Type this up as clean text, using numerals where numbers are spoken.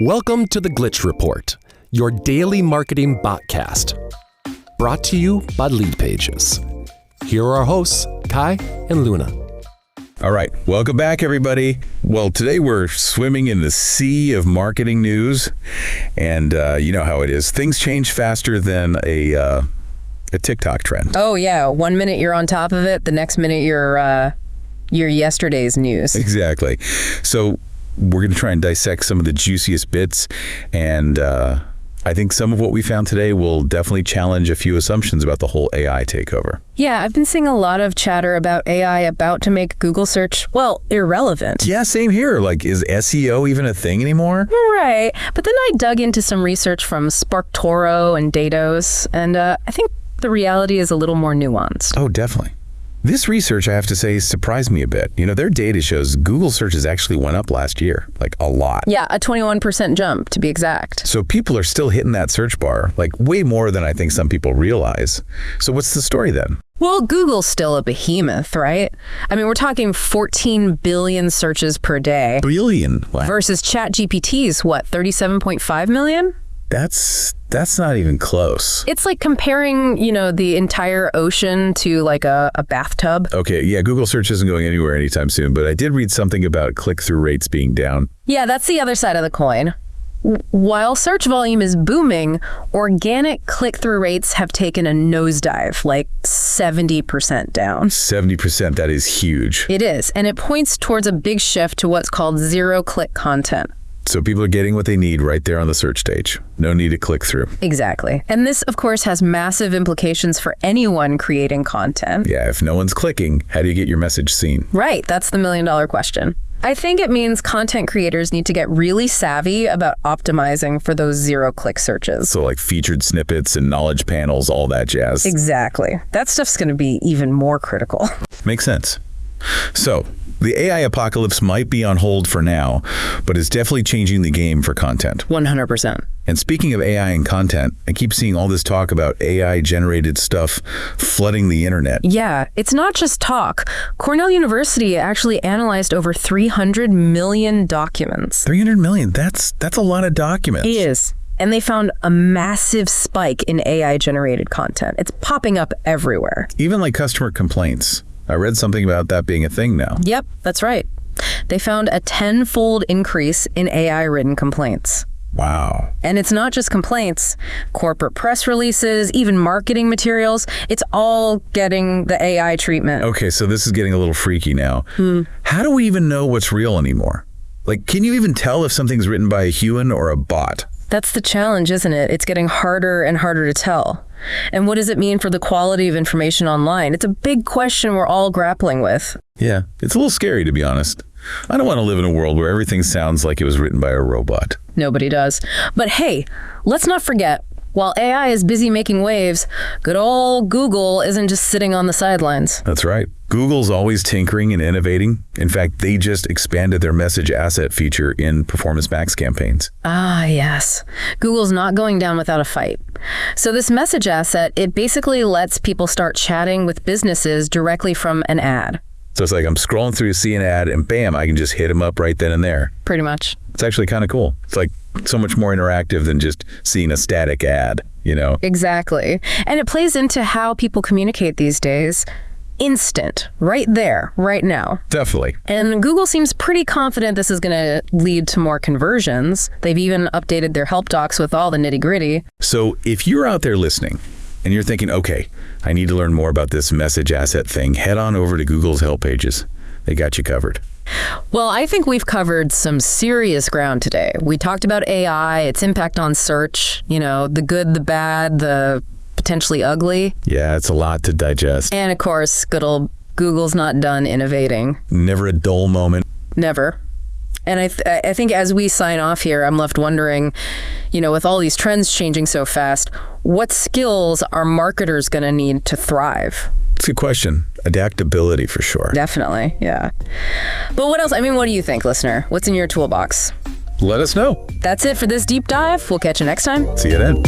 Welcome to the Glitch Report, your daily marketing botcast. Brought to you by Leadpages. Here are our hosts, Kai and Luna. All right, welcome back, everybody. Well, today we're swimming in the sea of marketing news, and you know how it is. Things change faster than a TikTok trend. Oh yeah, 1 minute you're on top of it, the next minute you're yesterday's news. Exactly. So we're going to try and dissect some of the juiciest bits, and I think some of what we found today will definitely challenge a few assumptions about the whole AI takeover. Yeah, I've been seeing a lot of chatter about AI about to make Google search, well, irrelevant. Yeah, same here. Like, is SEO even a thing anymore? Right. But then I dug into some research from SparkToro and Datos, and I think the reality is a little more nuanced. Oh, definitely. This research, I have to say, surprised me a bit. You know, their data shows Google searches actually went up last year, like a lot. Yeah, a 21% jump, to be exact. So people are still hitting that search bar, like way more than I think some people realize. So what's the story then? Well, Google's still a behemoth, right? I mean, we're talking 14 billion searches per day. Billion? Wow. Versus ChatGPT's, what, 37.5 million? That's not even close. It's like comparing, the entire ocean to like a bathtub. Okay, yeah, Google search isn't going anywhere anytime soon, but I did read something about click-through rates being down. Yeah, that's the other side of the coin. While search volume is booming, organic click-through rates have taken a nosedive, like 70% down. 70%, that is huge. It is, and it points towards a big shift to what's called zero-click content. So people are getting what they need right there on the search stage. No need to click through. Exactly. And this, of course, has massive implications for anyone creating content. Yeah, if no one's clicking, how do you get your message seen? Right, that's the million-dollar question. I think it means content creators need to get really savvy about optimizing for those zero-click searches. So like featured snippets and knowledge panels, all that jazz. Exactly. That stuff's going to be even more critical. Makes sense. So the AI apocalypse might be on hold for now, but it's definitely changing the game for content. 100%. And speaking of AI and content, I keep seeing all this talk about AI-generated stuff flooding the internet. Yeah, it's not just talk. Cornell University actually analyzed over 300 million documents. 300 million? That's a lot of documents. It is. And they found a massive spike in AI-generated content. It's popping up everywhere. Even like customer complaints. I read something about that being a thing now. Yep, that's right. They found a 10-fold increase in AI-written complaints. Wow. And it's not just complaints. Corporate press releases, even marketing materials, it's all getting the AI treatment. Okay, so this is getting a little freaky now. How do we even know what's real anymore? Like, can you even tell if something's written by a human or a bot? That's the challenge, isn't it? It's getting harder and harder to tell. And what does it mean for the quality of information online? It's a big question we're all grappling with. Yeah, it's a little scary, to be honest. I don't want to live in a world where everything sounds like it was written by a robot. Nobody does. But hey, let's not forget, while AI is busy making waves, good old Google isn't just sitting on the sidelines. That's right. Google's always tinkering and innovating. In fact, they just expanded their message asset feature in Performance Max campaigns. Ah, yes. Google's not going down without a fight. So this message asset, it basically lets people start chatting with businesses directly from an ad. So it's like I'm scrolling through to see an ad and bam, I can just hit them up right then and there. Pretty much. It's actually kind of cool. It's like so much more interactive than just seeing a static ad, you know? Exactly. And it plays into how people communicate these days. Instant, right there, right now. Definitely. And Google seems pretty confident this is going to lead to more conversions. They've even updated their help docs with all the nitty-gritty. So if you're out there listening and you're thinking, okay, I need to learn more about this message asset thing, head on over to Google's help pages. They got you covered. Well, I think we've covered some serious ground today. We talked about AI, its impact on search, the good, the bad, the potentially ugly. Yeah, it's a lot to digest. And of course, good old Google's not done innovating. Never a dull moment. Never. And I think as we sign off here, I'm left wondering, with all these trends changing so fast, what skills are marketers going to need to thrive? It's a good question. Adaptability for sure. Definitely, yeah. But what else? I mean, what do you think, listener? What's in your toolbox? Let us know. That's it for this deep dive. We'll catch you next time. See you then.